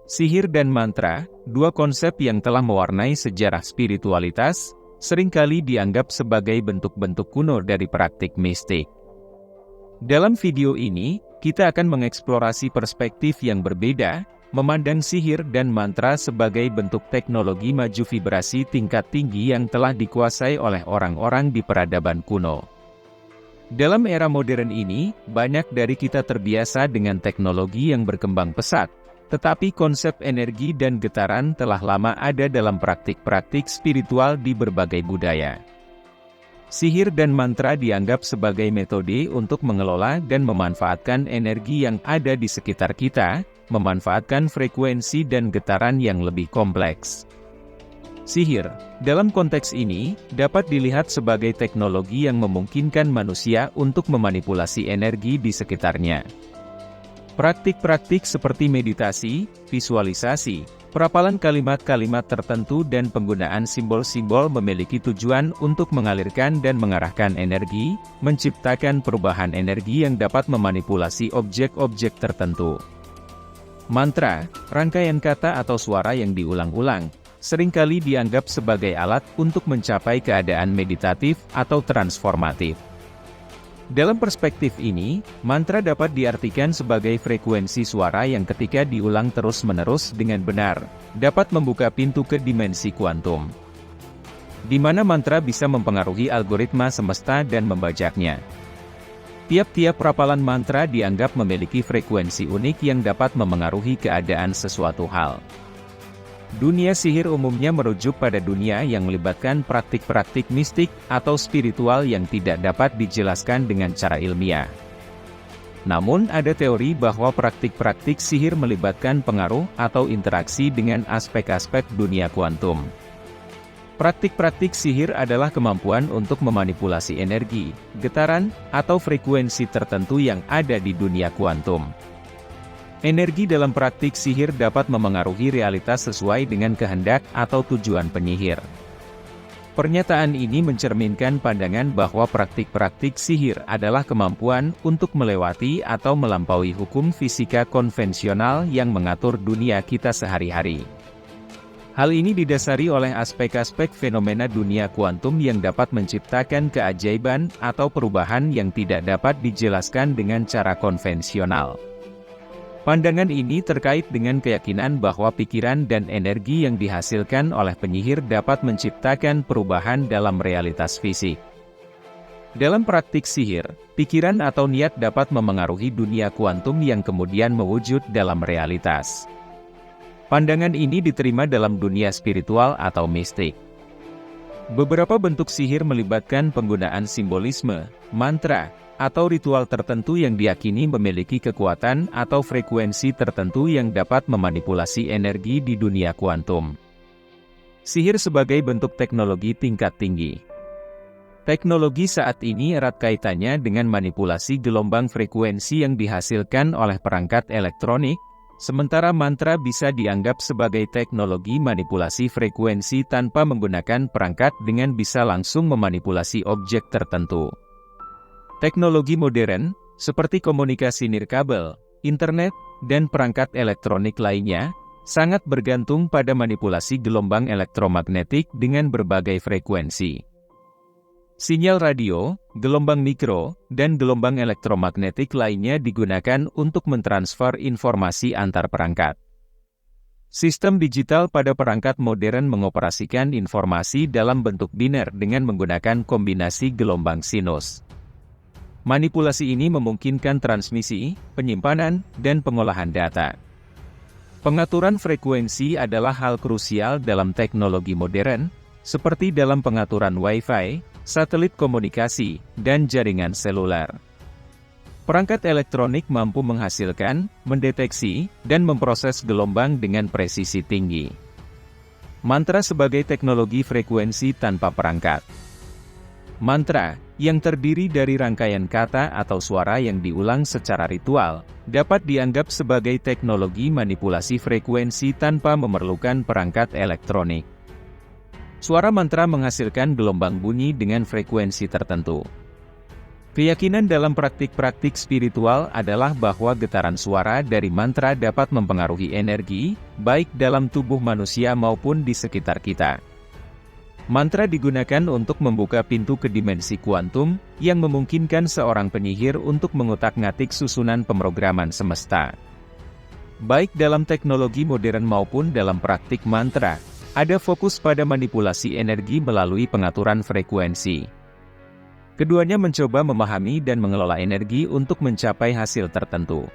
Sihir dan mantra, dua konsep yang telah mewarnai sejarah spiritualitas, seringkali dianggap sebagai bentuk-bentuk kuno dari praktik mistik. Dalam video ini, kita akan mengeksplorasi perspektif yang berbeda, memandang sihir dan mantra sebagai bentuk teknologi maju vibrasi tingkat tinggi yang telah dikuasai oleh orang-orang di peradaban kuno. Dalam era modern ini, banyak dari kita terbiasa dengan teknologi yang berkembang pesat, tetapi konsep energi dan getaran telah lama ada dalam praktik-praktik spiritual di berbagai budaya. Sihir dan mantra dianggap sebagai metode untuk mengelola dan memanfaatkan energi yang ada di sekitar kita, memanfaatkan frekuensi dan getaran yang lebih kompleks. Sihir, dalam konteks ini, dapat dilihat sebagai teknologi yang memungkinkan manusia untuk memanipulasi energi di sekitarnya. Praktik-praktik seperti meditasi, visualisasi, perapalan kalimat-kalimat tertentu dan penggunaan simbol-simbol memiliki tujuan untuk mengalirkan dan mengarahkan energi, menciptakan perubahan energi yang dapat memanipulasi objek-objek tertentu. Mantra, rangkaian kata atau suara yang diulang-ulang, seringkali dianggap sebagai alat untuk mencapai keadaan meditatif atau transformatif. Dalam perspektif ini, mantra dapat diartikan sebagai frekuensi suara yang ketika diulang terus-menerus dengan benar, dapat membuka pintu ke dimensi kuantum, di mana mantra bisa mempengaruhi algoritma semesta dan membajaknya. Tiap-tiap rapalan mantra dianggap memiliki frekuensi unik yang dapat memengaruhi keadaan sesuatu hal. Dunia sihir umumnya merujuk pada dunia yang melibatkan praktik-praktik mistik atau spiritual yang tidak dapat dijelaskan dengan cara ilmiah. Namun ada teori bahwa praktik-praktik sihir melibatkan pengaruh atau interaksi dengan aspek-aspek dunia kuantum. Praktik-praktik sihir adalah kemampuan untuk memanipulasi energi, getaran, atau frekuensi tertentu yang ada di dunia kuantum. Energi dalam praktik sihir dapat memengaruhi realitas sesuai dengan kehendak atau tujuan penyihir. Pernyataan ini mencerminkan pandangan bahwa praktik-praktik sihir adalah kemampuan untuk melewati atau melampaui hukum fisika konvensional yang mengatur dunia kita sehari-hari. Hal ini didasari oleh aspek-aspek fenomena dunia kuantum yang dapat menciptakan keajaiban atau perubahan yang tidak dapat dijelaskan dengan cara konvensional. Pandangan ini terkait dengan keyakinan bahwa pikiran dan energi yang dihasilkan oleh penyihir dapat menciptakan perubahan dalam realitas fisik. Dalam praktik sihir, pikiran atau niat dapat memengaruhi dunia kuantum yang kemudian mewujud dalam realitas. Pandangan ini diterima dalam dunia spiritual atau mistik. Beberapa bentuk sihir melibatkan penggunaan simbolisme, mantra, atau ritual tertentu yang diyakini memiliki kekuatan atau frekuensi tertentu yang dapat memanipulasi energi di dunia kuantum. Sihir sebagai bentuk teknologi tingkat tinggi. Teknologi saat ini erat kaitannya dengan manipulasi gelombang frekuensi yang dihasilkan oleh perangkat elektronik, sementara mantra bisa dianggap sebagai teknologi manipulasi frekuensi tanpa menggunakan perangkat dengan bisa langsung memanipulasi objek tertentu. Teknologi modern, seperti komunikasi nirkabel, internet, dan perangkat elektronik lainnya, sangat bergantung pada manipulasi gelombang elektromagnetik dengan berbagai frekuensi. Sinyal radio, gelombang mikro, dan gelombang elektromagnetik lainnya digunakan untuk mentransfer informasi antar perangkat. Sistem digital pada perangkat modern mengoperasikan informasi dalam bentuk biner dengan menggunakan kombinasi gelombang sinus. Manipulasi ini memungkinkan transmisi, penyimpanan, dan pengolahan data. Pengaturan frekuensi adalah hal krusial dalam teknologi modern, seperti dalam pengaturan Wi-Fi, satelit komunikasi, dan jaringan seluler. Perangkat elektronik mampu menghasilkan, mendeteksi, dan memproses gelombang dengan presisi tinggi. Mantra sebagai teknologi frekuensi tanpa perangkat. Mantra, yang terdiri dari rangkaian kata atau suara yang diulang secara ritual, dapat dianggap sebagai teknologi manipulasi frekuensi tanpa memerlukan perangkat elektronik. Suara mantra menghasilkan gelombang bunyi dengan frekuensi tertentu. Keyakinan dalam praktik-praktik spiritual adalah bahwa getaran suara dari mantra dapat mempengaruhi energi, baik dalam tubuh manusia maupun di sekitar kita. Mantra digunakan untuk membuka pintu ke dimensi kuantum, yang memungkinkan seorang penyihir untuk mengutak-ngatik susunan pemrograman semesta. Baik dalam teknologi modern maupun dalam praktik mantra, ada fokus pada manipulasi energi melalui pengaturan frekuensi. Keduanya mencoba memahami dan mengelola energi untuk mencapai hasil tertentu.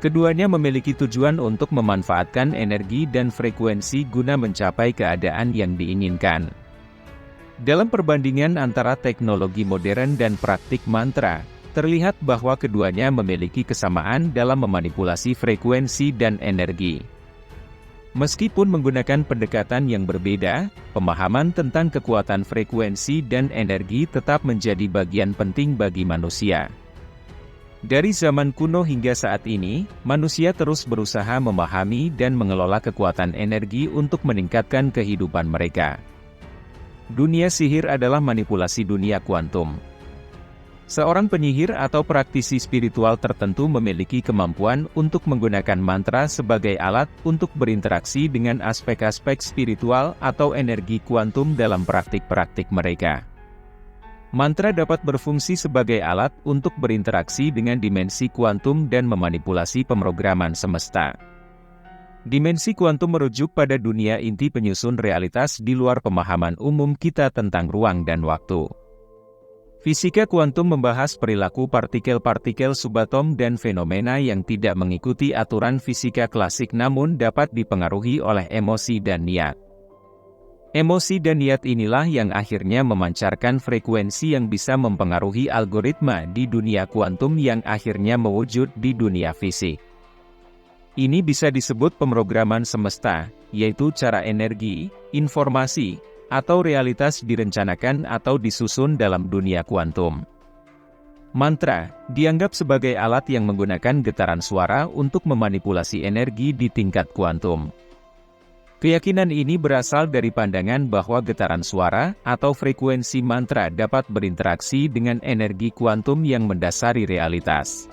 Keduanya memiliki tujuan untuk memanfaatkan energi dan frekuensi guna mencapai keadaan yang diinginkan. Dalam perbandingan antara teknologi modern dan praktik mantra, terlihat bahwa keduanya memiliki kesamaan dalam memanipulasi frekuensi dan energi. Meskipun menggunakan pendekatan yang berbeda, pemahaman tentang kekuatan frekuensi dan energi tetap menjadi bagian penting bagi manusia. Dari zaman kuno hingga saat ini, manusia terus berusaha memahami dan mengelola kekuatan energi untuk meningkatkan kehidupan mereka. Dunia sihir adalah manipulasi dunia kuantum. Seorang penyihir atau praktisi spiritual tertentu memiliki kemampuan untuk menggunakan mantra sebagai alat untuk berinteraksi dengan aspek-aspek spiritual atau energi kuantum dalam praktik-praktik mereka. Mantra dapat berfungsi sebagai alat untuk berinteraksi dengan dimensi kuantum dan memanipulasi pemrograman semesta. Dimensi kuantum merujuk pada dunia inti penyusun realitas di luar pemahaman umum kita tentang ruang dan waktu. Fisika kuantum membahas perilaku partikel-partikel subatom dan fenomena yang tidak mengikuti aturan fisika klasik namun dapat dipengaruhi oleh emosi dan niat. Emosi dan niat inilah yang akhirnya memancarkan frekuensi yang bisa mempengaruhi algoritma di dunia kuantum yang akhirnya mewujud di dunia fisik. Ini bisa disebut pemrograman semesta, yaitu cara energi, informasi, atau realitas direncanakan atau disusun dalam dunia kuantum. Mantra dianggap sebagai alat yang menggunakan getaran suara untuk memanipulasi energi di tingkat kuantum. Keyakinan ini berasal dari pandangan bahwa getaran suara atau frekuensi mantra dapat berinteraksi dengan energi kuantum yang mendasari realitas.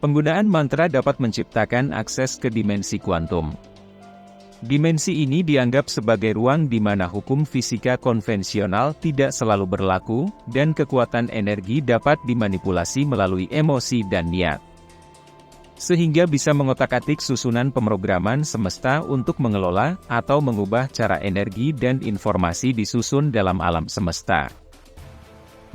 Penggunaan mantra dapat menciptakan akses ke dimensi kuantum. Dimensi ini dianggap sebagai ruang di mana hukum fisika konvensional tidak selalu berlaku, dan kekuatan energi dapat dimanipulasi melalui emosi dan niat. Sehingga bisa mengotak-atik susunan pemrograman semesta untuk mengelola atau mengubah cara energi dan informasi disusun dalam alam semesta.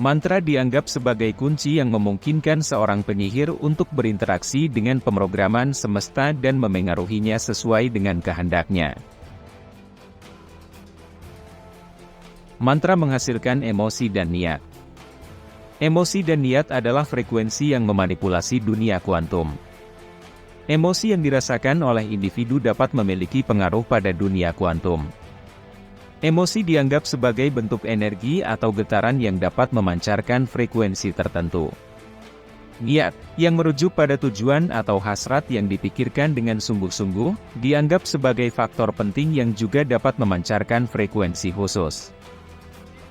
Mantra dianggap sebagai kunci yang memungkinkan seorang penyihir untuk berinteraksi dengan pemrograman semesta dan memengaruhinya sesuai dengan kehendaknya. Mantra menghasilkan emosi dan niat. Emosi dan niat adalah frekuensi yang memanipulasi dunia kuantum. Emosi yang dirasakan oleh individu dapat memiliki pengaruh pada dunia kuantum. Emosi dianggap sebagai bentuk energi atau getaran yang dapat memancarkan frekuensi tertentu. Niat, yang merujuk pada tujuan atau hasrat yang dipikirkan dengan sungguh-sungguh, dianggap sebagai faktor penting yang juga dapat memancarkan frekuensi khusus.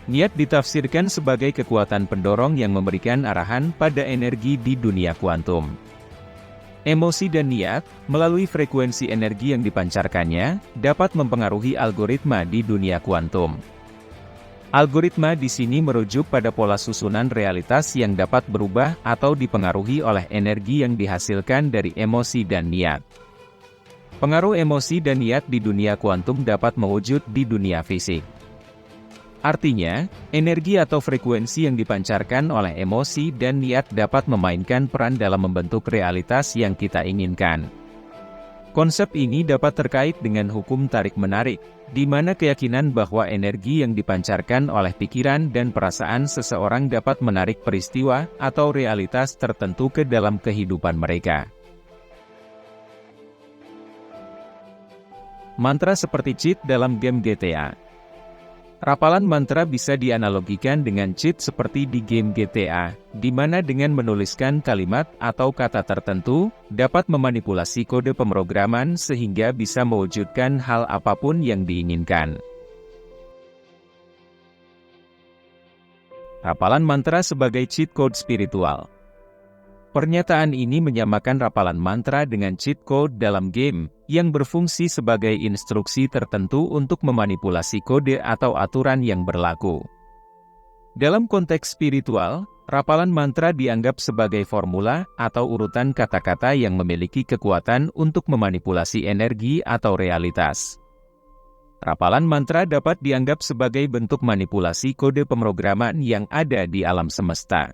Niat ditafsirkan sebagai kekuatan pendorong yang memberikan arahan pada energi di dunia kuantum. Emosi dan niat, melalui frekuensi energi yang dipancarkannya, dapat mempengaruhi algoritma di dunia kuantum. Algoritma di sini merujuk pada pola susunan realitas yang dapat berubah atau dipengaruhi oleh energi yang dihasilkan dari emosi dan niat. Pengaruh emosi dan niat di dunia kuantum dapat mewujud di dunia fisik. Artinya, energi atau frekuensi yang dipancarkan oleh emosi dan niat dapat memainkan peran dalam membentuk realitas yang kita inginkan. Konsep ini dapat terkait dengan hukum tarik-menarik, di mana keyakinan bahwa energi yang dipancarkan oleh pikiran dan perasaan seseorang dapat menarik peristiwa atau realitas tertentu ke dalam kehidupan mereka. Mantra seperti cheat dalam game GTA. Rapalan mantra bisa dianalogikan dengan cheat seperti di game GTA, di mana dengan menuliskan kalimat atau kata tertentu, dapat memanipulasi kode pemrograman sehingga bisa mewujudkan hal apapun yang diinginkan. Rapalan mantra sebagai cheat code spiritual. Pernyataan ini menyamakan rapalan mantra dengan cheat code dalam game, yang berfungsi sebagai instruksi tertentu untuk memanipulasi kode atau aturan yang berlaku. Dalam konteks spiritual, rapalan mantra dianggap sebagai formula atau urutan kata-kata yang memiliki kekuatan untuk memanipulasi energi atau realitas. Rapalan mantra dapat dianggap sebagai bentuk manipulasi kode pemrograman yang ada di alam semesta.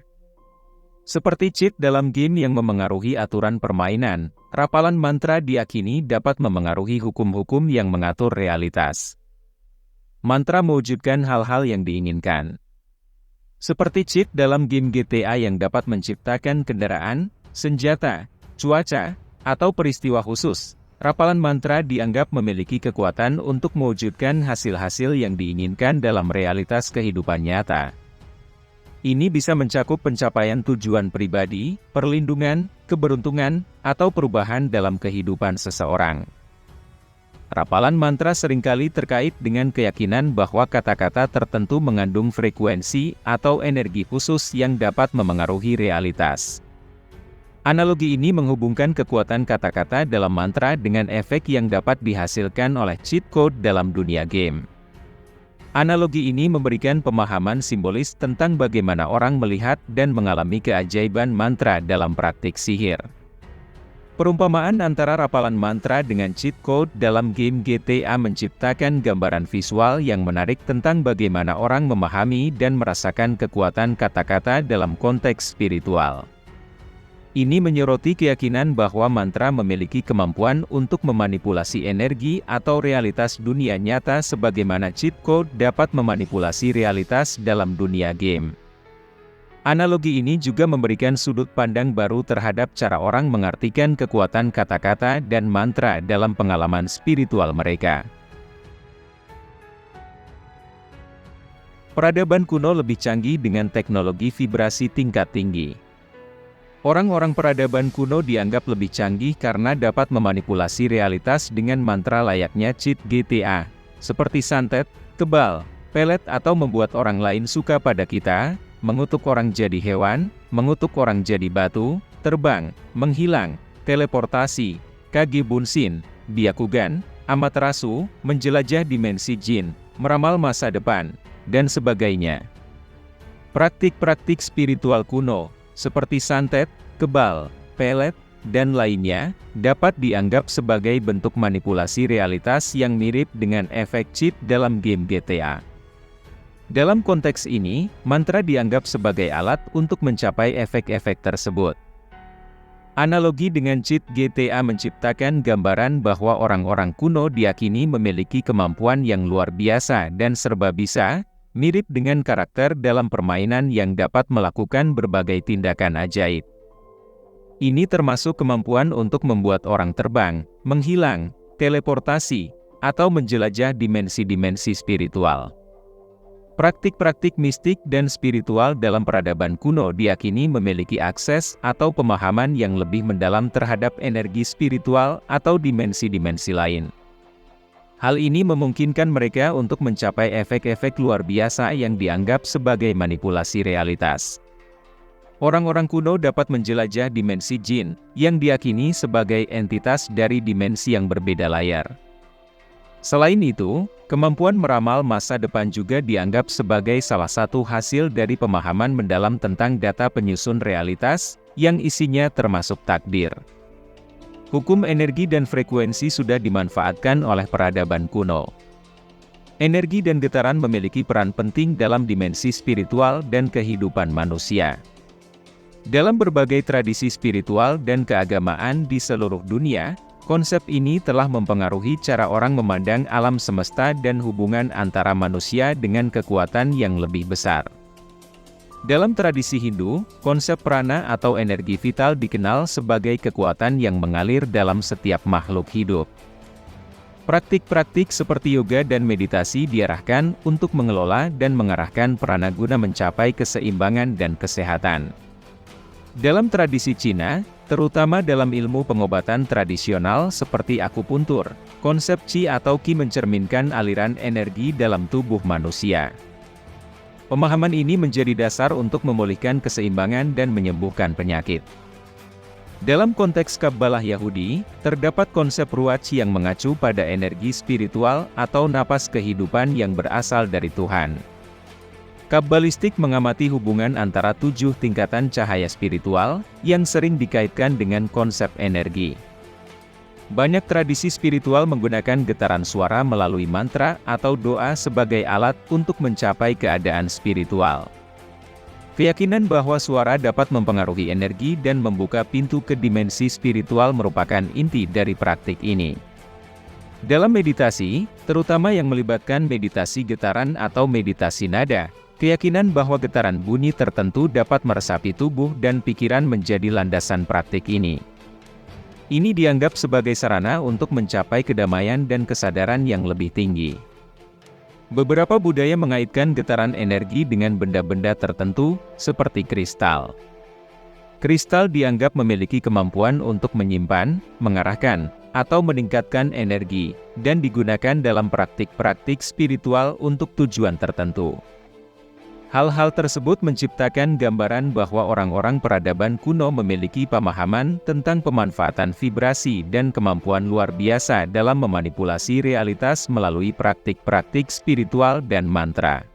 Seperti cheat dalam game yang memengaruhi aturan permainan, rapalan mantra diyakini dapat memengaruhi hukum-hukum yang mengatur realitas. Mantra mewujudkan hal-hal yang diinginkan. Seperti cheat dalam game GTA yang dapat menciptakan kendaraan, senjata, cuaca, atau peristiwa khusus. Rapalan mantra dianggap memiliki kekuatan untuk mewujudkan hasil-hasil yang diinginkan dalam realitas kehidupan nyata. Ini bisa mencakup pencapaian tujuan pribadi, perlindungan, keberuntungan, atau perubahan dalam kehidupan seseorang. Rapalan mantra seringkali terkait dengan keyakinan bahwa kata-kata tertentu mengandung frekuensi atau energi khusus yang dapat memengaruhi realitas. Analogi ini menghubungkan kekuatan kata-kata dalam mantra dengan efek yang dapat dihasilkan oleh cheat code dalam dunia game. Analogi ini memberikan pemahaman simbolis tentang bagaimana orang melihat dan mengalami keajaiban mantra dalam praktik sihir. Perumpamaan antara rapalan mantra dengan cheat code dalam game GTA menciptakan gambaran visual yang menarik tentang bagaimana orang memahami dan merasakan kekuatan kata-kata dalam konteks spiritual. Ini menyoroti keyakinan bahwa mantra memiliki kemampuan untuk memanipulasi energi atau realitas dunia nyata sebagaimana cheat code dapat memanipulasi realitas dalam dunia game. Analogi ini juga memberikan sudut pandang baru terhadap cara orang mengartikan kekuatan kata-kata dan mantra dalam pengalaman spiritual mereka. Peradaban kuno lebih canggih dengan teknologi vibrasi tingkat tinggi. Orang-orang peradaban kuno dianggap lebih canggih karena dapat memanipulasi realitas dengan mantra layaknya cheat GTA, seperti santet, kebal, pelet atau membuat orang lain suka pada kita, mengutuk orang jadi hewan, mengutuk orang jadi batu, terbang, menghilang, teleportasi, kage bunsin, byakugan, amaterasu, menjelajah dimensi jin, meramal masa depan, dan sebagainya. Praktik-praktik spiritual kuno, seperti santet, kebal, pelet, dan lainnya, dapat dianggap sebagai bentuk manipulasi realitas yang mirip dengan efek cheat dalam game GTA. Dalam konteks ini, mantra dianggap sebagai alat untuk mencapai efek-efek tersebut. Analogi dengan cheat GTA menciptakan gambaran bahwa orang-orang kuno diyakini memiliki kemampuan yang luar biasa dan serba bisa, mirip dengan karakter dalam permainan yang dapat melakukan berbagai tindakan ajaib. Ini termasuk kemampuan untuk membuat orang terbang, menghilang, teleportasi, atau menjelajah dimensi-dimensi spiritual. Praktik-praktik mistik dan spiritual dalam peradaban kuno diyakini memiliki akses atau pemahaman yang lebih mendalam terhadap energi spiritual atau dimensi-dimensi lain. Hal ini memungkinkan mereka untuk mencapai efek-efek luar biasa yang dianggap sebagai manipulasi realitas. Orang-orang kuno dapat menjelajah dimensi jin, yang diyakini sebagai entitas dari dimensi yang berbeda layar. Selain itu, kemampuan meramal masa depan juga dianggap sebagai salah satu hasil dari pemahaman mendalam tentang data penyusun realitas, yang isinya termasuk takdir. Hukum energi dan frekuensi sudah dimanfaatkan oleh peradaban kuno. Energi dan getaran memiliki peran penting dalam dimensi spiritual dan kehidupan manusia. Dalam berbagai tradisi spiritual dan keagamaan di seluruh dunia, konsep ini telah mempengaruhi cara orang memandang alam semesta dan hubungan antara manusia dengan kekuatan yang lebih besar. Dalam tradisi Hindu, konsep prana atau energi vital dikenal sebagai kekuatan yang mengalir dalam setiap makhluk hidup. Praktik-praktik seperti yoga dan meditasi diarahkan untuk mengelola dan mengarahkan prana guna mencapai keseimbangan dan kesehatan. Dalam tradisi Cina, terutama dalam ilmu pengobatan tradisional seperti akupuntur, konsep qi atau qi mencerminkan aliran energi dalam tubuh manusia. Pemahaman ini menjadi dasar untuk memulihkan keseimbangan dan menyembuhkan penyakit. Dalam konteks Kabbalah Yahudi, terdapat konsep Ruach yang mengacu pada energi spiritual atau napas kehidupan yang berasal dari Tuhan. Kabbalistik mengamati hubungan antara 7 tingkatan cahaya spiritual, yang sering dikaitkan dengan konsep energi. Banyak tradisi spiritual menggunakan getaran suara melalui mantra atau doa sebagai alat untuk mencapai keadaan spiritual. Keyakinan bahwa suara dapat mempengaruhi energi dan membuka pintu ke dimensi spiritual merupakan inti dari praktik ini. Dalam meditasi, terutama yang melibatkan meditasi getaran atau meditasi nada, keyakinan bahwa getaran bunyi tertentu dapat meresapi tubuh dan pikiran menjadi landasan praktik ini. Ini dianggap sebagai sarana untuk mencapai kedamaian dan kesadaran yang lebih tinggi. Beberapa budaya mengaitkan getaran energi dengan benda-benda tertentu, seperti kristal. Kristal dianggap memiliki kemampuan untuk menyimpan, mengarahkan, atau meningkatkan energi, dan digunakan dalam praktik-praktik spiritual untuk tujuan tertentu. Hal-hal tersebut menciptakan gambaran bahwa orang-orang peradaban kuno memiliki pemahaman tentang pemanfaatan vibrasi dan kemampuan luar biasa dalam memanipulasi realitas melalui praktik-praktik spiritual dan mantra.